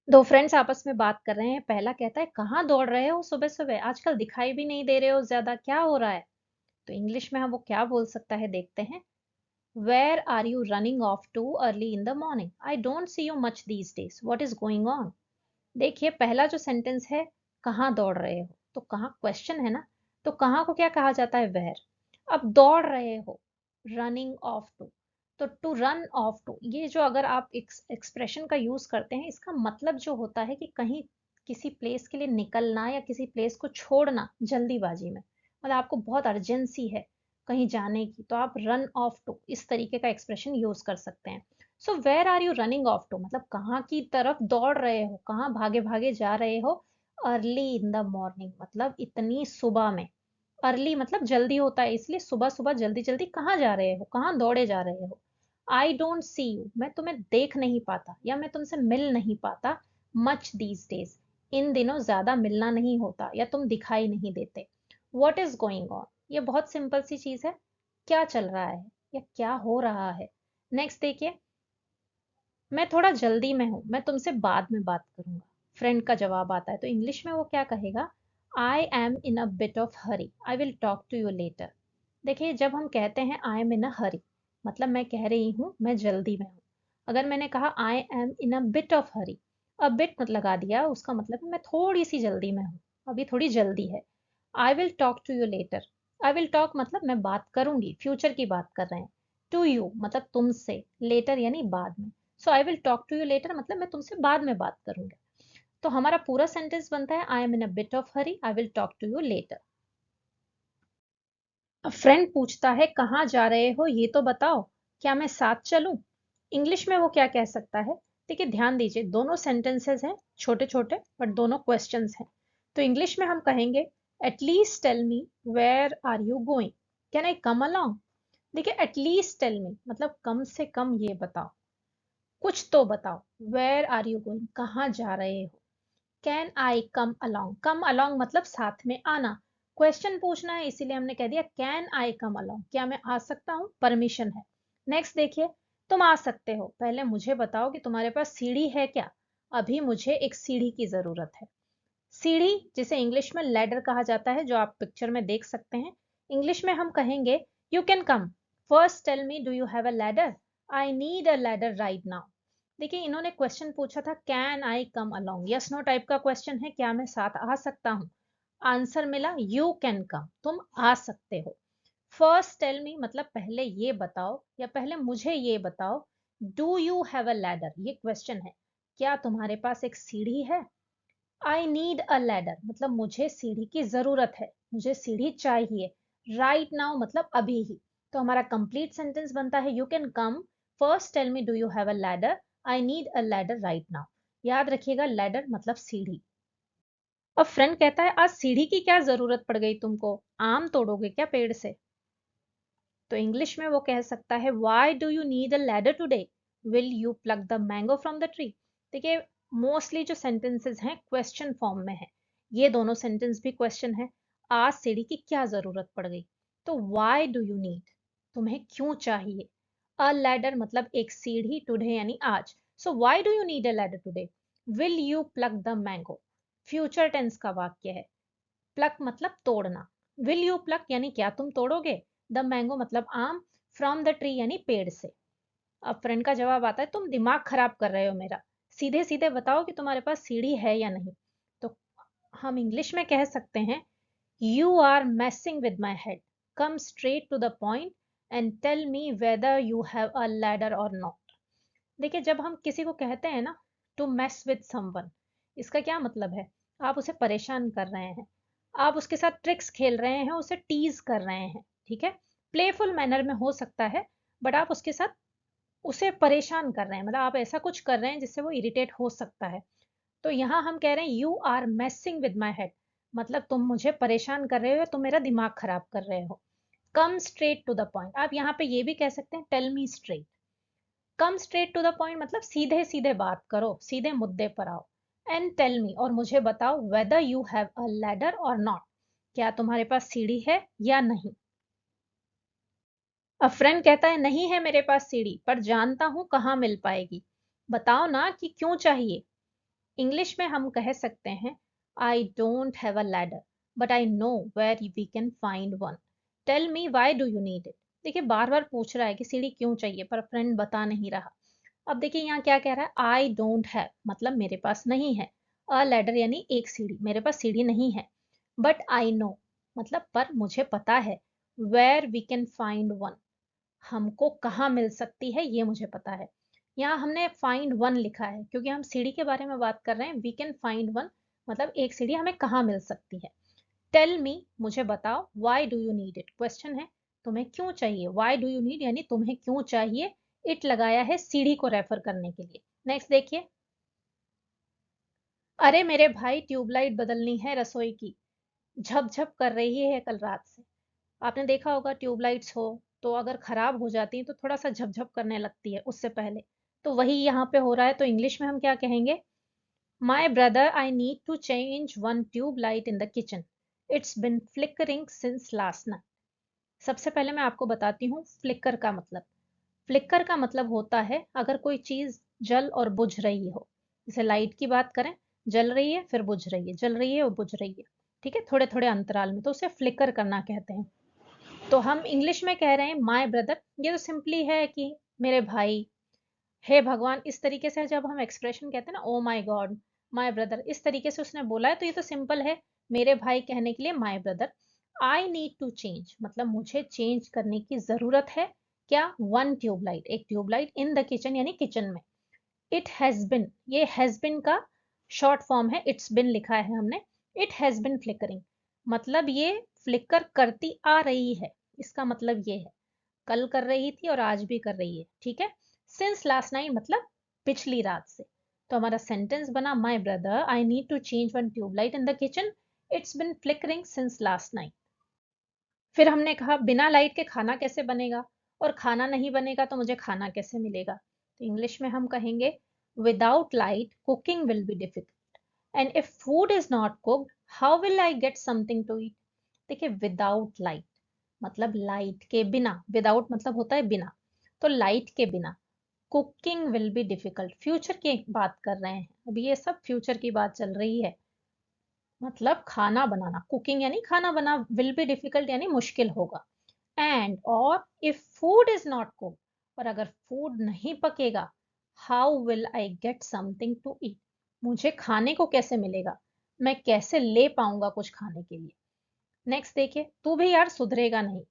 दो फ्रेंड्स आपस में बात कर रहे हैं। पहला कहता है, कहाँ दौड़ रहे हो सुबह सुबह? आजकल दिखाई भी नहीं दे रहे हो ज्यादा, क्या हो रहा है? तो इंग्लिश में हम वो क्या बोल सकता है, देखते हैं। Where are you running off too early in the morning? I don't see you much these days, what is going on? देखिए, पहला जो सेंटेंस है, कहाँ दौड़ रहे हो, तो कहाँ क्वेश्चन है ना। तो कहाँ को क्या कहा जाता है? वेयर। अब दौड़ रहे हो, रनिंग ऑफ टू, तो टू रन ऑफ टू, ये जो अगर आप एक्सप्रेशन का यूज करते हैं, इसका मतलब जो होता है कि कहीं किसी प्लेस के लिए निकलना या किसी प्लेस को छोड़ना जल्दीबाजी में, मतलब आपको बहुत अर्जेंसी है कहीं जाने की, तो आप रन ऑफ टू इस तरीके का एक्सप्रेशन यूज कर सकते हैं। So where are you running off to, मतलब कहाँ की तरफ दौड़ रहे हो, कहाँ भागे भागे जा रहे हो। अर्ली इन द मॉर्निंग, मतलब इतनी सुबह में। अर्ली मतलब जल्दी होता है, इसलिए सुबह सुबह जल्दी जल्दी कहाँ जा रहे हो, कहाँ दौड़े जा रहे हो। आई डोंट सी यू, मैं तुम्हें देख नहीं पाता या मैं तुमसे मिल नहीं पाता। मच दीज डेज, इन दिनों ज्यादा मिलना नहीं होता या तुम दिखाई नहीं देते। वॉट इज गोइंग ऑन, ये बहुत सिंपल सी चीज है, क्या चल रहा है या क्या हो रहा है। नेक्स्ट देखिए, मैं थोड़ा जल्दी में हूँ, मैं तुमसे बाद में बात करूंगा। फ्रेंड का जवाब आता है, तो इंग्लिश में वो क्या कहेगा? I am in a bit of hurry, I will talk to you later. देखिए, जब हम कहते हैं आई एम इन अ हरी, मतलब मैं कह रही हूँ मैं जल्दी में हूँ। अगर मैंने कहा आई am in a bit of Hari, a bit मत लगा दिया, उसका मतलब है मैं थोड़ी सी जल्दी में हूँ, अभी थोड़ी जल्दी है। I will talk to you later, I will talk मतलब मैं बात करूंगी, फ्यूचर की बात कर रहे हैं। टू यू मतलब तुमसे, लेटर यानी बाद में। So I will talk to you later मतलब मैं तुमसे बाद में बात करूंगा। तो हमारा पूरा सेंटेंस बनता है, I am in a bit of hurry, I will talk to you later. अब फ्रेंड पूछता है, कहाँ जा रहे हो ये तो बताओ, क्या मैं साथ चलूं? इंग्लिश में वो क्या कह सकता है? देखिए, ध्यान दीजिए, दोनों सेंटेंसेस हैं, छोटे छोटे, बट दोनों क्वेश्चंस हैं। तो इंग्लिश में हम कहेंगे, at least tell me where are you going, can I come along? देखिए, एटलीस्ट टेल मी मतलब कम से कम ये बताओ, कुछ तो बताओ। वेयर आर यू गोइंग, कहाँ जा रहे हो? Can I come along, come along मतलब साथ में आना। क्वेश्चन पूछना है, इसीलिए हमने कह दिया कैन आई कम अलोंग, क्या मैं आ सकता हूँ, परमिशन है। नेक्स्ट देखिए, तुम आ सकते हो, पहले मुझे बताओ कि तुम्हारे पास सीढ़ी है क्या? अभी मुझे एक सीढ़ी की जरूरत है। सीढ़ी, जिसे इंग्लिश में लैडर कहा जाता है, जो आप पिक्चर में देख सकते हैं। इंग्लिश में हम कहेंगे, you can come, first tell me do you have a ladder, I need a ladder right now. देखिए, इन्होंने क्वेश्चन पूछा था can I come along, yes no type का क्वेश्चन है, क्या मैं साथ आ सकता हूँ? आंसर मिला यू कैन कम, तुम आ सकते हो। फर्स्ट टेल मी मतलब पहले ये बताओ या पहले मुझे ये बताओ। Do you have a ladder, ये क्वेश्चन है, क्या तुम्हारे पास एक सीढ़ी है? आई नीड अ लैडर मतलब मुझे सीढ़ी की जरूरत है, मुझे सीढ़ी चाहिए। राइट नाउ मतलब अभी ही। तो हमारा कंप्लीट सेंटेंस बनता है, you can come, first tell me do you have a ladder, I need a ladder right now. याद रखिएगा, लैडर मतलब सीढ़ी। अब फ्रेंड कहता है, आज सीढ़ी की क्या जरूरत पड़ गई तुमको, आम तोड़ोगे क्या पेड़ से? तो इंग्लिश में वो कह सकता है, Y do you need a ladder today, will you plug the mango from the tree? देखिए, मोस्टली जो सेंटेंसेस हैं क्वेश्चन फॉर्म में है, ये दोनों सेंटेंस भी क्वेश्चन है। आज सीढ़ी की क्या जरूरत पड़ गई, तो वाई डू यू नीड, तुम्हें क्यों चाहिए। अ लैडर मतलब एक सीढ़ी, टुडे यानी आज। So why do you need a ladder today? Will you plug the mango, future tense का वाक्य है। प्लक मतलब तोड़ना, विल यू प्लक यानी क्या तुम तोड़ोगे, द मैंगो मतलब आम, फ्रॉम द ट्री यानी पेड़ से। अब फ्रेंड का जवाब आता है, तुम दिमाग खराब कर रहे हो मेरा, सीधे सीधे बताओ कि तुम्हारे पास सीढ़ी है या नहीं। तो हम इंग्लिश में कह सकते हैं, you are messing with my head, come straight to the point and tell me whether you have a ladder or not. देखिए, जब हम किसी को कहते हैं ना, टू मैस विद समवन, इसका क्या मतलब है? आप उसे परेशान कर रहे हैं, आप उसके साथ ट्रिक्स खेल रहे हैं, उसे टीज कर रहे हैं, ठीक है। प्लेफुल मैनर में हो सकता है, बट आप उसके साथ उसे परेशान कर रहे हैं, मतलब आप ऐसा कुछ कर रहे हैं जिससे वो इरिटेट हो सकता है। तो यहाँ हम कह रहे हैं, you are messing with my head, मतलब तुम मुझे परेशान कर रहे हो, तुम मेरा दिमाग खराब कर रहे हो। Come straight to the point, आप यहाँ पे ये भी कह सकते हैं, tell me straight. Come straight to the point मतलब सीधे सीधे बात करो, सीधे मुद्दे पर आओ। एंड टेल मी और मुझे बताओ, weather you have a ladder or not, क्या तुम्हारे पास सीढ़ी है या नहीं। अब फ्रेंड कहता है, नहीं है मेरे पास सीढ़ी, पर जानता हूं कहाँ मिल पाएगी, बताओ ना कि क्यों चाहिए। इंग्लिश में हम कह सकते हैं I don't have a ladder but I know where we can find one. Tell me why do you need it. देखिए बार बार पूछ रहा है कि सीढ़ी क्यों चाहिए, पर फ्रेंड बता नहीं रहा। अब देखिए यहाँ क्या कह रहा है, आई डोंट हैव मतलब मेरे पास नहीं है, अ लैडर यानी एक सीढ़ी, मेरे पास सीढ़ी नहीं है। बट आई नो मतलब पर मुझे पता है, where we can find one हमको कहाँ मिल सकती है ये मुझे पता है। यहाँ हमने फाइंड वन लिखा है क्योंकि हम सीढ़ी के बारे में बात कर रहे हैं। वी कैन फाइंड वन मतलब एक सीढ़ी हमें कहाँ मिल सकती है। टेल मी मुझे बताओ, Y do you need it question है, तुम्हें क्यों चाहिए। वाई डू यू नीड यानी तुम्हें क्यों चाहिए। इट लगाया है सीढ़ी को रेफर करने के लिए। नेक्स्ट देखिए, अरे मेरे भाई ट्यूबलाइट बदलनी है रसोई की, झपझप कर रही है कल रात से। आपने देखा होगा ट्यूबलाइट्स हो तो अगर खराब हो जाती है तो थोड़ा सा झपझप करने लगती है उससे पहले, तो वही यहाँ पे हो रहा है। तो इंग्लिश में हम क्या कहेंगे, my brother I need to change one tube light in the kitchen, it's been flickering since last night. सबसे पहले मैं आपको बताती हूँ फ्लिकर का मतलब। फ्लिकर का मतलब होता है अगर कोई चीज जल और बुझ रही हो। जैसे लाइट की बात करें, जल रही है फिर बुझ रही है, जल रही है और बुझ रही है, ठीक है, थोड़े थोड़े अंतराल में, तो उसे फ्लिकर करना कहते हैं। तो हम इंग्लिश में कह रहे हैं माय ब्रदर, ये तो सिंपली है कि मेरे भाई, हे भगवान, इस तरीके से जब हम एक्सप्रेशन कहते हैं ना, oh my God, my brother, इस तरीके से उसने बोला है तो ये तो सिंपल है, मेरे भाई कहने के लिए my brother. I need to change मतलब मुझे चेंज करने की जरूरत है, क्या, वन ट्यूबलाइट, एक ट्यूबलाइट इन द किचन यानी किचन में। इट हैज बिन, ये हैज बिन का शॉर्ट फॉर्म है, इट्स बिन लिखा है हमने। इट हैज बिन फ्लिकरिंग मतलब ये फ्लिकर करती आ रही है, इसका मतलब ये है कल कर रही थी और आज भी कर रही है, ठीक है। सिंस लास्ट नाइट मतलब पिछली रात से। तो हमारा सेंटेंस बना, my brother I need to change one tubelight in the kitchen, it's been flickering since last night. फिर हमने कहा बिना लाइट के खाना कैसे बनेगा, और खाना नहीं बनेगा तो मुझे खाना कैसे मिलेगा। तो इंग्लिश में हम कहेंगे without light cooking will be difficult, and if food is not cooked how will I get something to eat. देखिए विदाउट लाइट मतलब लाइट के बिना, विदाउट मतलब होता है बिना, तो लाइट के बिना cooking will be difficult, future की बात कर रहे हैं, अभी ये सब फ्यूचर की बात चल रही है। मतलब खाना बनाना, कुकिंग यानी खाना बना, विल बी डिफिकल्ट यानी मुश्किल होगा। एंड और if food is not cook, और अगर फूड नहीं पकेगा, how will I get something to eat, मुझे खाने को कैसे मिलेगा, मैं कैसे ले पाऊंगा कुछ खाने के लिए। नेक्स्ट देखिए, तू भी यार सुधरेगा नहीं,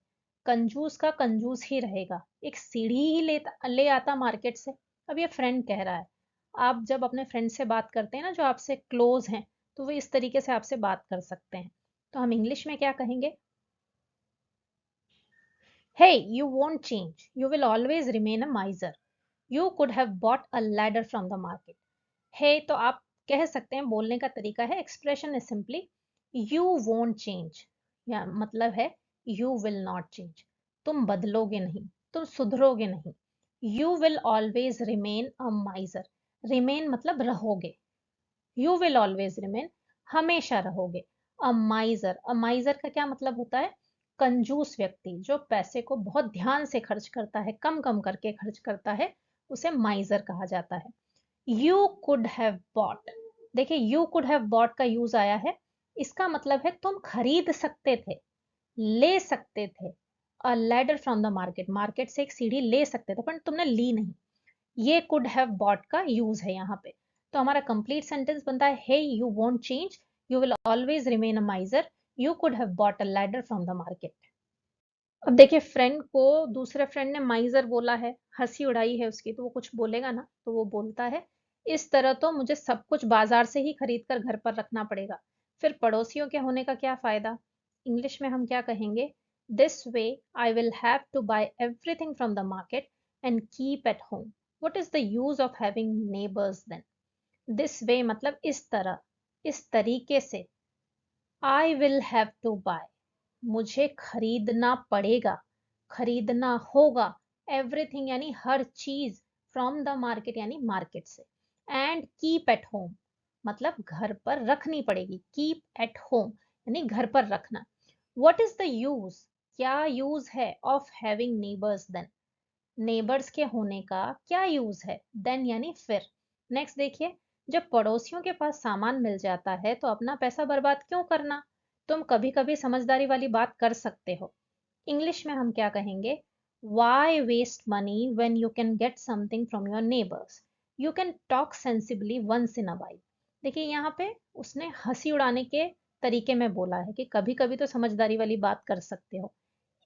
कंजूस का कंजूस ही रहेगा, एक सीढ़ी ही ले आता मार्केट से। अब ये फ्रेंड कह रहा है, आप जब अपने फ्रेंड से बात करते हैं ना जो आपसे क्लोज हैं, तो वो इस तरीके से आपसे बात कर सकते हैं। तो हम इंग्लिश में क्या कहेंगे, hey you won't change, you will always remain a miser, you could have bought a ladder from the market. Hey तो आप कह सकते हैं, बोलने का तरीका है, expression is simply you won't change, या मतलब है यू विल नॉट चेंज, तुम बदलोगे नहीं, तुम सुधरोगे नहीं। You will always remain a माइजर, remain मतलब रहोगे, यू विल ऑलवेज रिमेन हमेशा रहोगे। अ माइजर का क्या मतलब होता है, कंजूस व्यक्ति जो पैसे को बहुत ध्यान से खर्च करता है, कम कम करके खर्च करता है, उसे माइजर कहा जाता है। यू कुड हैव बॉट, देखिए यू कुड हैव बॉट का यूज आया है, इसका मतलब है तुम खरीद सकते थे, ले सकते थे। अ ladder from the market, market से एक सीढ़ी ले सकते थे पर तुमने ली नहीं, ये कुड हैव बॉट का यूज है यहाँ पे। तो हमारा कंप्लीट सेंटेंस बनता है, hey you won't change, you will always remain a miser, you could have bought a ladder from the market. अब देखिए फ्रेंड को दूसरे फ्रेंड ने माइजर बोला है, हंसी उड़ाई है उसकी, तो वो कुछ बोलेगा ना, तो वो बोलता है इस तरह तो मुझे सब कुछ बाजार से ही खरीद कर घर पर रखना पड़ेगा, फिर पड़ोसियों के होने का क्या फायदा। इंग्लिश में हम क्या कहेंगे, this way I will have to buy everything from the market and keep at home, what is the use of having neighbours then. This way मतलब इस तरह, इस तरीके से, I will have to buy मुझे खरीदना पड़ेगा, खरीदना होगा, एवरीथिंग यानी हर चीज, फ्रॉम द मार्केट यानी मार्केट से, एंड कीप एट होम मतलब घर पर रखनी पड़ेगी, कीप एट होम यानी घर पर रखना। व्हाट इज द यूज, क्या यूज है, of having neighbours then, neighbours के होने का क्या यूज है, देन यानी फिर। नेक्स्ट देखिए, जब पड़ोसियों के पास सामान मिल जाता है तो अपना पैसा बर्बाद क्यों करना? तुम कभी कभी समझदारी वाली बात कर सकते हो। इंग्लिश में हम क्या कहेंगे? Why waste money when you can get something from your neighbours? You can talk sensibly once in a while. देखिए यहाँ पे उसने हंसी उड़ाने के तरीके में बोला है कि कभी कभी तो समझदारी वाली बात कर सकते हो।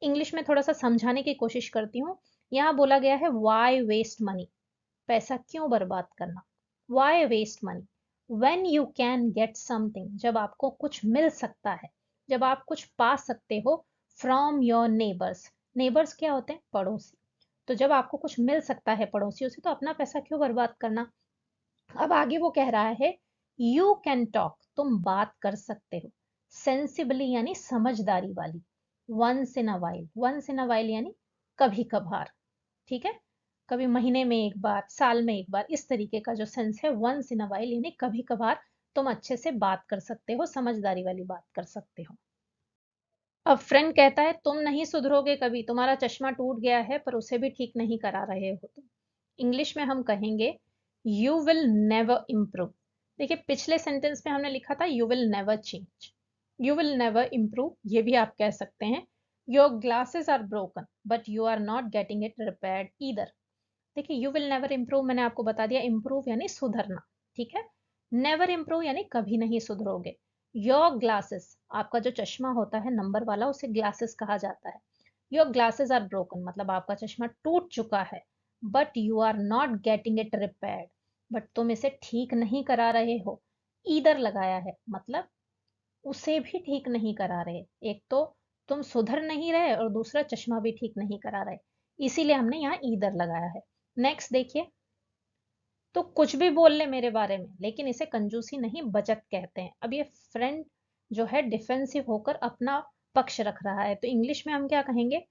इंग्लिश में थोड़ा सा समझाने की कोशिश करती हूँ। यहाँ बोला गया है वाई वेस्ट मनी, पैसा क्यों बर्बाद करना। Why waste money when you can get something, जब आपको कुछ मिल सकता है, जब आप कुछ पा सकते हो, फ्रॉम योर नेबर्स। नेबर्स क्या होते हैं? पड़ोसी। तो जब आपको कुछ मिल सकता है पड़ोसियों से तो अपना पैसा क्यों बर्बाद करना। अब आगे वो कह रहा है यू कैन टॉक, तुम बात कर सकते हो, सेंसिबली यानी समझदारी वाली, once in a while, once in a while यानी कभी कभार, ठीक है, कभी महीने में एक बार, साल में एक बार, इस तरीके का जो सेंस है वंस इन अ वाइल यानी कभी कभार तुम अच्छे से बात कर सकते हो, समझदारी वाली बात कर सकते हो। अब फ्रेंड कहता है तुम नहीं सुधरोगे कभी, तुम्हारा चश्मा टूट गया है पर उसे भी ठीक नहीं करा रहे हो तुम। इंग्लिश में हम कहेंगे यू विल नेवर इम्प्रूव। देखिए पिछले सेंटेंस में हमने लिखा था you will never change, you will never improve ये भी आप कह सकते हैं। Your glasses are broken but you are not getting it repaired either. देखिए यू विल नेवर इम्प्रूव मैंने आपको बता दिया, इम्प्रूव यानी सुधरना, ठीक है। नेवर इम्प्रूव यानी कभी नहीं सुधरोगे। योर ग्लासेस, आपका जो चश्मा होता है नंबर वाला उसे ग्लासेस कहा जाता है। योर ग्लासेस आर ब्रोकन मतलब आपका चश्मा टूट चुका है। But you are not getting it repaired, but तुम इसे ठीक नहीं करा रहे हो। ईदर लगाया है मतलब उसे भी ठीक नहीं करा रहे। एक तो तुम सुधर नहीं रहे और दूसरा चश्मा भी ठीक नहीं करा रहे, इसीलिए हमने यहाँ ईदर लगाया है। नेक्स्ट देखिए, तो कुछ भी बोल ले मेरे बारे में लेकिन इसे कंजूसी नहीं बचत कहते हैं। अब ये फ्रेंड जो है डिफेंसिव होकर अपना पक्ष रख रहा है, तो इंग्लिश में हम क्या कहेंगे?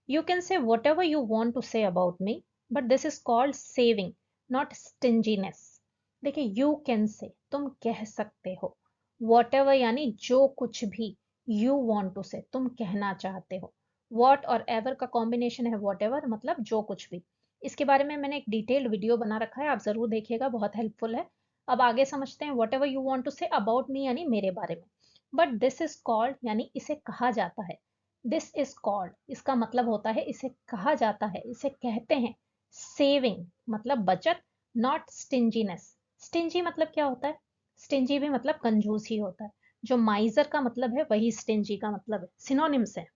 You can say whatever you want to say about me but this is called saving not stinginess. देखिए यू कैन से तुम कह सकते हो, वट एवर यानी जो कुछ भी, यू वॉन्ट टू से तुम कहना चाहते हो, वॉट और एवर का कॉम्बिनेशन है वॉट एवर मतलब जो कुछ भी। इसके बारे में मैंने एक डिटेल्ड वीडियो बना रखा है, आप जरूर देखिएगा, बहुत हेल्पफुल है। अब आगे समझते हैं, whatever you want to say about me यानी मेरे बारे में। बट दिस इज कॉल्ड यानी इसे कहा जाता है। दिस इज कॉल्ड इसका मतलब होता है इसे कहा जाता है, इसे कहते हैं सेविंग मतलब बचत, नॉट स्टिंजीनेस। स्टिंजी मतलब क्या होता है? स्टिंजी भी मतलब कंजूस ही होता है। जो माइजर का मतलब है वही स्टिंजी का मतलब है, सिनोनिम्स है,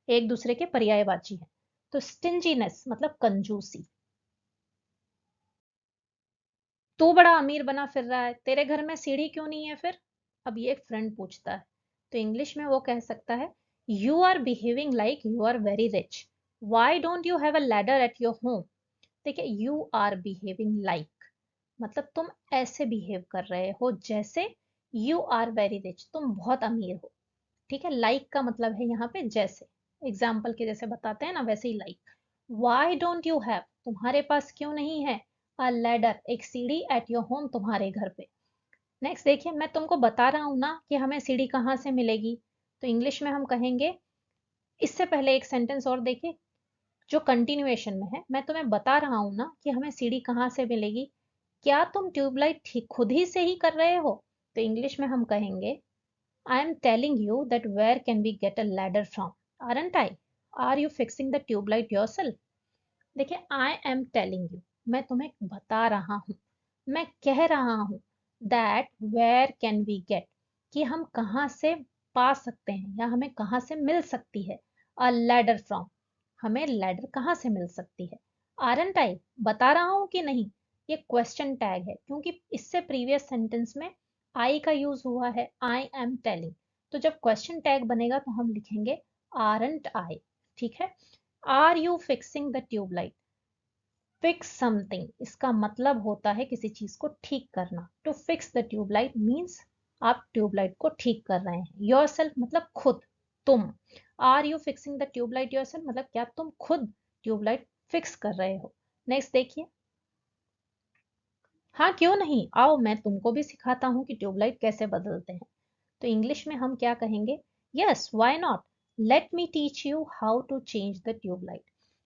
एक दूसरे के पर्यायवाची है। तो स्टिंजीनेस मतलब कंजूसी। तू बड़ा अमीर बना फिर रहा है, तेरे घर में सीढ़ी क्यों नहीं है फिर? अब ये एक फ्रेंड पूछता है, तो इंग्लिश में वो कह सकता है you are behaving like you are very rich, why don't you have a ladder at your home. देखिए यू आर बिहेविंग लाइक मतलब तुम ऐसे बिहेव कर रहे हो जैसे, यू आर वेरी रिच तुम बहुत अमीर हो, ठीक है। लाइक का मतलब है यहाँ पे जैसे, एग्जाम्पल के जैसे बताते हैं ना वैसे ही like. Why don't you have तुम्हारे पास क्यों नहीं है, अ लैडर एक सीढ़ी, एट योर होम तुम्हारे घर पे। नेक्स्ट देखिए, मैं तुमको बता रहा हूं ना कि हमें सीढ़ी कहाँ से मिलेगी, तो इंग्लिश में हम कहेंगे, इससे पहले एक सेंटेंस और देखिए जो कंटिन्यूएशन में है, मैं तुम्हें बता रहा हूं ना कि हमें सीढ़ी कहाँ से मिलेगी, क्या तुम ट्यूबलाइट ठीक खुद ही से ही कर रहे हो? तो इंग्लिश में हम कहेंगे I am telling you that where can we get a ladder from? Aren't I? Are you fixing the tube light yourself? देखिए I am telling you, मैं तुम्हें बता रहा हूँ, मैं कह रहा हूँ that where can we get, कि हम कहाँ से पा सकते हैं या हमें कहाँ से मिल सकती है, a ladder from, हमें लैडर कहाँ से मिल सकती है। आरंट आई बता रहा हूँ कि नहीं, ये क्वेश्चन टैग है क्योंकि इससे प्रीवियस सेंटेंस में आई का यूज हुआ है, आई एम टेलिंग। तो जब क्वेश्चन टैग बनेगा तो हम लिखेंगे आरंट आई, ठीक है। Are you fixing the tubelight, fix something इसका मतलब होता है किसी चीज को ठीक करना। To fix the tubelight means आप ट्यूबलाइट को ठीक कर रहे हैं। योर सेल्फ मतलब खुद, तुम। Are you fixing the tubelight yourself मतलब क्या तुम खुद ट्यूबलाइट फिक्स कर रहे हो। नेक्स्ट देखिए, हाँ क्यों नहीं, आओ मैं तुमको भी सिखाता हूँ कि ट्यूबलाइट कैसे बदलते हैं। तो इंग्लिश में हम क्या कहेंगे? Yes why not, let me teach you how to change the tubelight.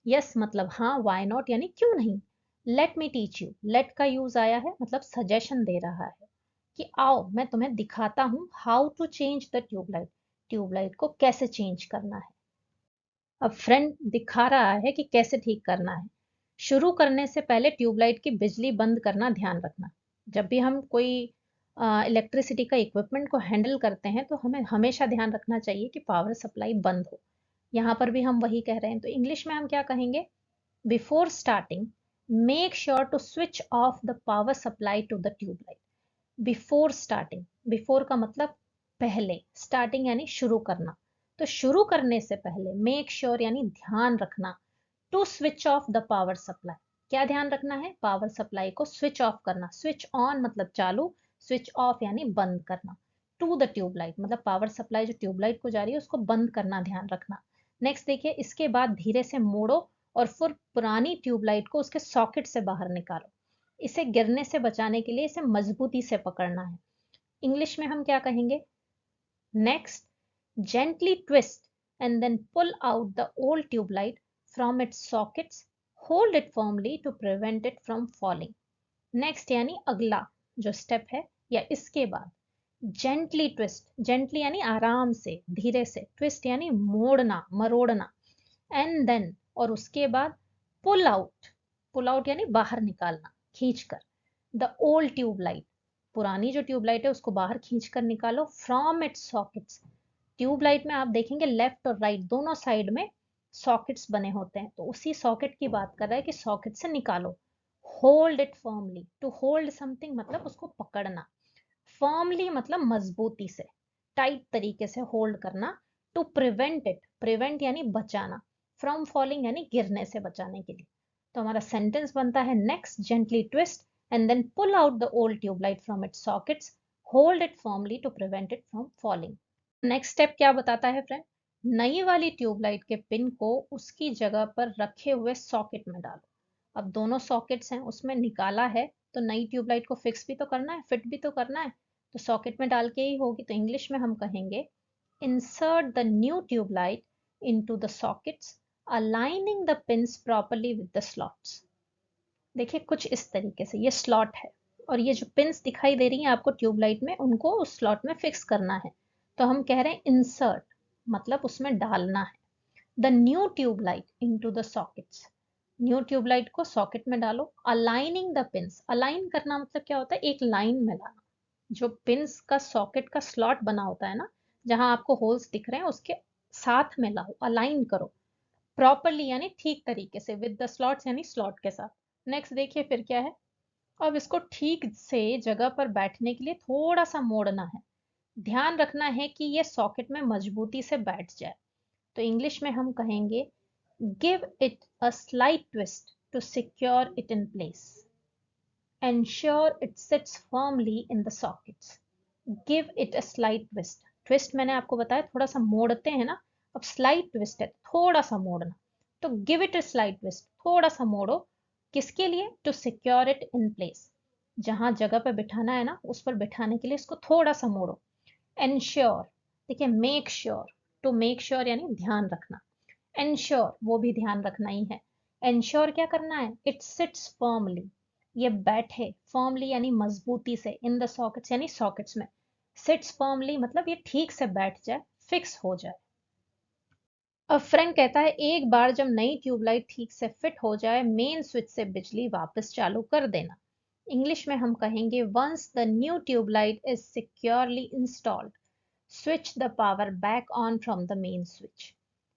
Yes मतलब हाँ, व्हाई नॉट यानी क्यों नहीं, let me teach you, let का यूज आया है मतलब सजेशन दे रहा है, कि आओ मैं तुम्हें दिखाता हूँ how to change the tubelight, tubelight को कैसे चेंज करना है। अब फ्रेंड दिखा रहा है कि कैसे ठीक करना है। शुरू करने से पहले ट्यूबलाइट की बिजली बंद करना ध्यान रखना। जब भी हम कोई इलेक्ट्रिसिटी का इक्विपमेंट को हैंडल करते हैं तो हमें हमेशा ध्यान रखना चाहिए कि पावर सप्लाई बंद हो। यहाँ पर भी हम वही कह रहे हैं, तो इंग्लिश में हम क्या कहेंगे? Before starting make sure to switch off the power supply to the tubelight. Before starting, before का मतलब पहले, स्टार्टिंग यानी शुरू करना। तो शुरू करने से पहले मेक श्योर यानी ध्यान रखना, to switch off the power supply. क्या ध्यान रखना है? पावर सप्लाई को स्विच ऑफ करना। स्विच ऑन मतलब चालू, स्विच ऑफ यानी बंद करना। टू द ट्यूबलाइट मतलब पावर सप्लाई जो ट्यूबलाइट को जा रही है उसको बंद करना ध्यान रखना। नेक्स्ट देखिए, इसके बाद धीरे से मोड़ो और फिर पुरानी ट्यूबलाइट को उसके सॉकेट से बाहर निकालो। इसे गिरने से बचाने के लिए इसे मजबूती से पकड़ना है। इंग्लिश में हम क्या कहेंगे? Next, gently twist and then pull out the old tube light from its sockets. Hold it firmly to prevent it from falling. Next यानी अगला जो स्टेप है या इसके बाद जेंटली ट्विस्ट, जेंटली यानी आराम से, धीरे से, ट्विस्ट यानी मोड़ना, मरोड़ना, एंड देन और उसके बाद पुल आउट, पुल आउट यानी बाहर निकालना, खींचकर। द ओल्ड ट्यूबलाइट, पुरानी जो ट्यूबलाइट है उसको बाहर खींचकर निकालो। फ्रॉम इट्स सॉकेट्स, ट्यूबलाइट में आप देखेंगे लेफ्ट और राइट दोनों साइड में सॉकेट्स बने होते हैं, तो उसी सॉकेट की बात कर रहा है कि सॉकेट से निकालो। Hold it firmly, to hold something मतलब उसको पकड़ना, फर्मली मतलब मजबूती से, टाइट तरीके से होल्ड करना। टू प्रिवेंट इट, प्रिवेंट यानी बचाना, फ्रॉम फॉलिंग यानी गिरने से बचाने के लिए। तो हमारा सेंटेंस बनता है, next gently twist and then pull out the old tubelight from its sockets, hold it firmly to prevent it from falling. Next step क्या बताता है फ्रेंड? नई वाली ट्यूबलाइट के पिन को उसकी जगह पर रखे हुए सॉकेट में डालो। अब दोनों सॉकेट्स हैं उसमें निकाला है, तो नई ट्यूबलाइट को फिक्स भी तो करना है, फिट भी तो करना है, तो सॉकेट में डाल के ही होगी। तो इंग्लिश में हम कहेंगे, insert the new tubelight into the sockets, aligning the pins properly with the slots. देखिए कुछ इस तरीके से, ये स्लॉट है और ये जो पिन्स दिखाई दे रही हैं आपको ट्यूबलाइट में, उनको उस स्लॉट में फिक्स करना है। तो हम कह रहे हैं इंसर्ट मतलब उसमें डालना है, the new tubelight into the sockets, new tubelight को सॉकेट में डालो। अलाइनिंग द पिन्स, अलाइन करना मतलब क्या होता है? एक लाइन में लाना। जो पिन्स का सॉकेट का स्लॉट बना होता है ना, जहां आपको होल्स दिख रहे हैं उसके साथ में लाओ, अलाइन करो प्रॉपरली यानी ठीक तरीके से, विद द स्लॉट्स यानी स्लॉट के साथ। नेक्स्ट देखिए फिर क्या है, अब इसको ठीक से जगह पर बैठने के लिए थोड़ा सा मोड़ना है। ध्यान रखना है कि ये सॉकेट में मजबूती से बैठ जाए। तो इंग्लिश में हम कहेंगे, give it a slight twist to secure it in place, ensure it sits firmly in the sockets. Give it a slight twist, twist मैंने आपको बताया थोड़ा सा मोड़ते हैं ना, अब स्लाइट ट्विस्ट है थोड़ा सा मोड़ना। तो give it a slight twist, थोड़ा सा मोड़ो। किसके लिए? To secure it in place, जहां जगह पर बिठाना है ना उस पर बिठाने के लिए इसको थोड़ा सा मोड़ो। एंश्योर, देखिए make sure, to make sure यानी ध्यान रखना, एंश्योर वो भी ध्यान रखना ही है। एंश्योर क्या करना है? इट सिट्स फर्मली, ये बैठे, फर्मली यानी मजबूती से, इन द सॉकेट्स यानी सॉकेट्स में, सिट्स फर्मली मतलब ये ठीक से बैठ जाए, फिक्स हो जाए। अब फ्रेंड कहता है, एक बार जब नई ट्यूबलाइट ठीक से फिट हो जाए मेन स्विच से बिजली वापस चालू कर देना। इंग्लिश में हम कहेंगे, once the new tubelight is securely installed switch the power back on from the main switch.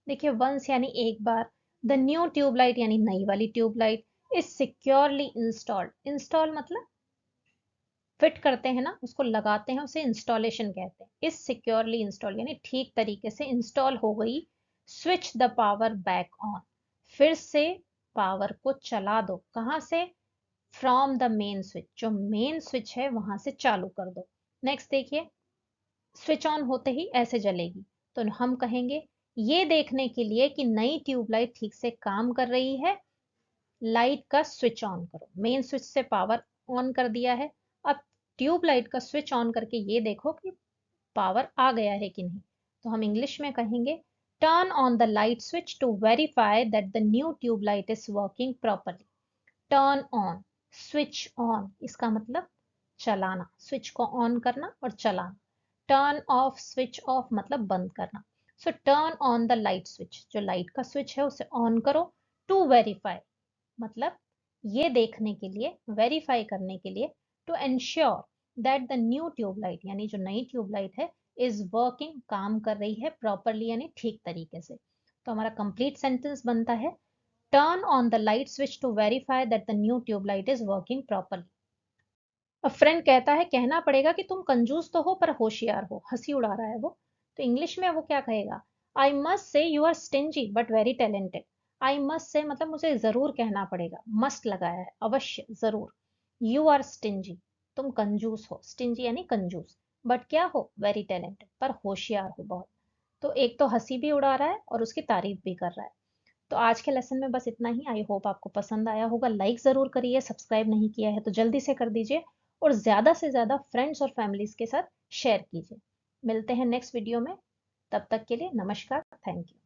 देखिए वंस यानी एक बार, द न्यू ट्यूबलाइट यानी नई वाली ट्यूबलाइट, इज सिक्योरली इंस्टॉल्ड, इंस्टॉल मतलब फिट करते हैं ना, उसको लगाते हैं, उसे इंस्टॉलेशन कहते हैं। इज सिक्योरली इंस्टॉल यानी ठीक तरीके से इंस्टॉल हो गई। Switch the power back on, फिर से पावर को चला दो, कहां से? फ्रॉम द मेन स्विच, जो मेन स्विच है वहां से चालू कर दो। नेक्स्ट देखिए, स्विच ऑन होते ही ऐसे जलेगी, तो हम कहेंगे, ये देखने के लिए कि नई ट्यूबलाइट ठीक से काम कर रही है, लाइट का स्विच ऑन करो। मेन स्विच से पावर ऑन कर दिया है, अब ट्यूबलाइट का स्विच ऑन करके ये देखो कि पावर आ गया है कि नहीं। तो हम इंग्लिश में कहेंगे, turn on the light switch to verify that the new tubelight is working properly. Turn on, switch on, इसका मतलब चलाना, स्विच को ऑन करना और चलाना। टर्न ऑफ, स्विच ऑफ मतलब बंद करना। सो turn on the light switch, जो लाइट का स्विच है उसे ऑन करो। टू वेरीफाई मतलब ये देखने के लिए, वेरीफाई करने के लिए। To ensure that the new tubelight, यानी जो नई ट्यूबलाइट है, इज वर्किंग, काम कर रही है प्रॉपरली यानी ठीक तरीके से। तो हमारा कंप्लीट सेंटेंस बनता है, turn on the light switch to verify that the new tubelight is working properly. अब फ्रेंड कहता है कहना पड़ेगा कि तुम कंजूस तो हो पर होशियार हो, हंसी उड़ा रहा है वो। तो इंग्लिश में वो क्या कहेगा, I must say you are stingy but very talented. I must say मतलब मुझे जरूर कहना पड़ेगा, मस्ट लगाया है, अवश्य, जरूर। यू आर स्टिंजी, तुम कंजूस हो, स्टिंजी यानी कंजूस, बट क्या हो, वेरी टैलेंटेड, पर होशियार हो बहुत। तो एक तो हंसी भी उड़ा रहा है और उसकी तारीफ भी कर रहा है। तो आज के लेसन में बस इतना ही। आई होप आपको पसंद आया होगा। लाइक ज़रूर करिए, सब्सक्राइब नहीं किया है तो जल्दी से कर दीजिए, और ज़्यादा से ज़्यादा फ्रेंड्स और फैमिलीज़ के साथ शेयर कीजिए। मिलते हैं नेक्स्ट वीडियो में, तब तक के लिए नमस्कार, थैंक यू।